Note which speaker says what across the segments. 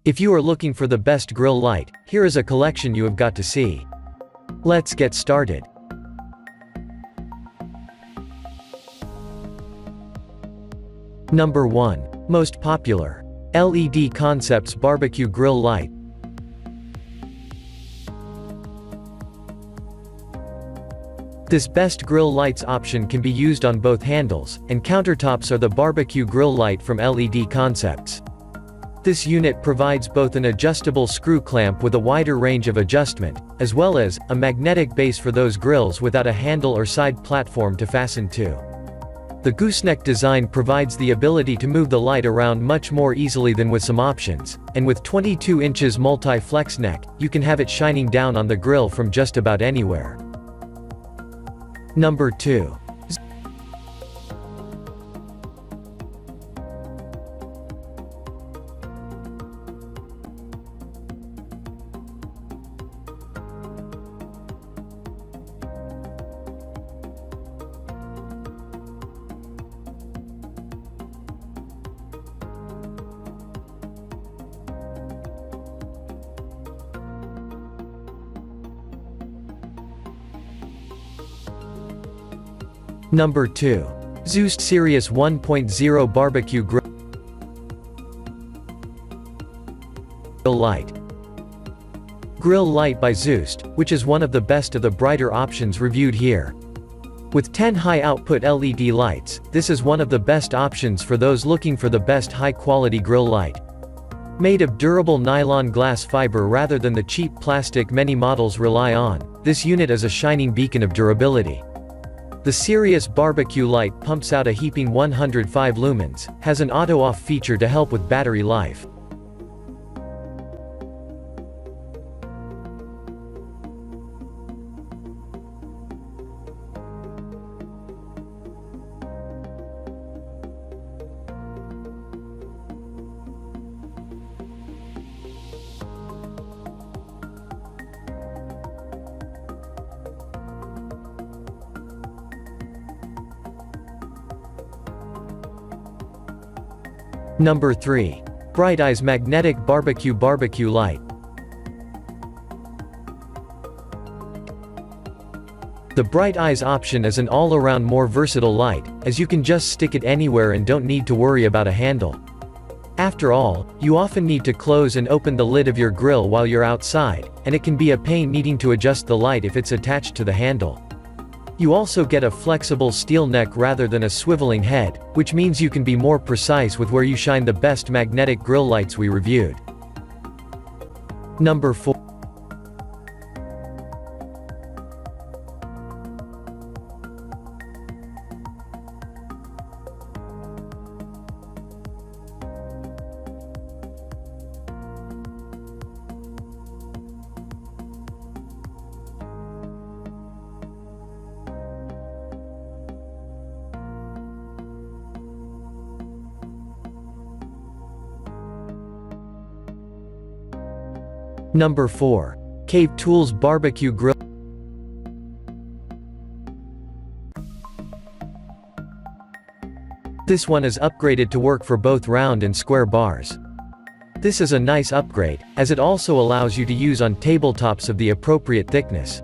Speaker 1: If you are looking for the best grill light, here is a collection you have got to see. Let's get started. Number 1. Most popular. LED Concepts Barbecue Grill Light. This best grill lights option can be used on both handles, and countertops are the barbecue grill light from LED Concepts. This unit provides both an adjustable screw clamp with a wider range of adjustment, as well as a magnetic base for those grills without a handle or side platform to fasten to. The gooseneck design provides the ability to move the light around much more easily than with some options, and with 22 inches multi-flex neck, you can have it shining down on the grill from just about anywhere. Number 2. Number 2. Zeust Sirius 1.0 Barbecue Grill Light. Grill light by Zeust, which is one of the best of the brighter options reviewed here. With 10 high-output LED lights, this is one of the best options for those looking for the best high-quality grill light. Made of durable nylon glass fiber rather than the cheap plastic many models rely on, this unit is a shining beacon of durability. The Sirius barbecue light pumps out a heaping 105 lumens, has an auto-off feature to help with battery life. Number 3. Bright Eyes Magnetic Barbecue Light. The Bright Eyes option is an all-around more versatile light, as you can just stick it anywhere and don't need to worry about a handle. After all, you often need to close and open the lid of your grill while you're outside, and it can be a pain needing to adjust the light if it's attached to the handle. You also get a flexible steel neck rather than a swiveling head, which means you can be more precise with where you shine the best magnetic grill lights we reviewed. Number 4. Number 4. Cave Tools Barbecue Grill. This one is upgraded to work for both round and square bars. This is a nice upgrade, as it also allows you to use on tabletops of the appropriate thickness.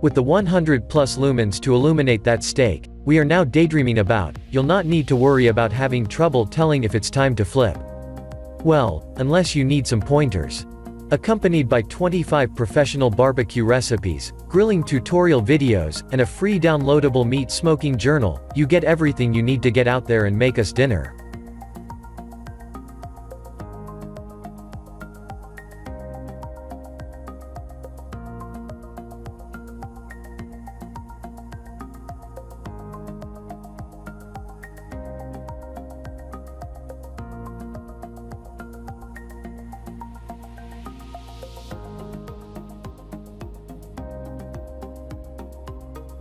Speaker 1: With the 100 plus lumens to illuminate that steak we are now daydreaming about, you'll not need to worry about having trouble telling if it's time to flip. Well, unless you need some pointers. Accompanied by 25 professional barbecue recipes, grilling tutorial videos, and a free downloadable meat smoking journal, you get everything you need to get out there and make us dinner.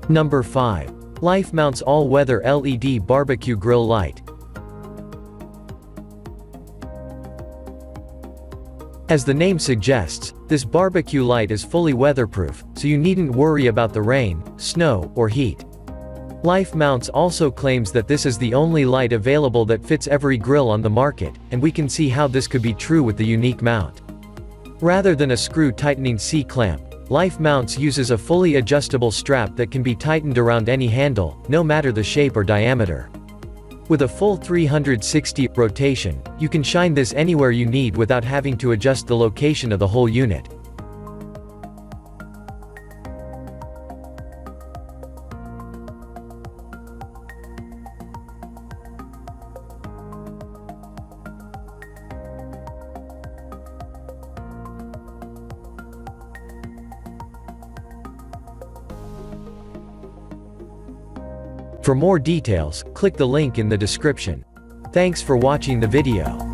Speaker 1: Number 5. Life Mounts All-Weather LED Barbecue Grill Light. As the name suggests, this barbecue light is fully weatherproof, so you needn't worry about the rain, snow, or heat. Life Mounts also claims that this is the only light available that fits every grill on the market, and we can see how this could be true with the unique mount. Rather than a screw-tightening C-clamp, Life Mounts uses a fully adjustable strap that can be tightened around any handle, no matter the shape or diameter. With a full 360 rotation, you can shine this anywhere you need without having to adjust the location of the whole unit. For more details, click the link in the description. Thanks for watching the video.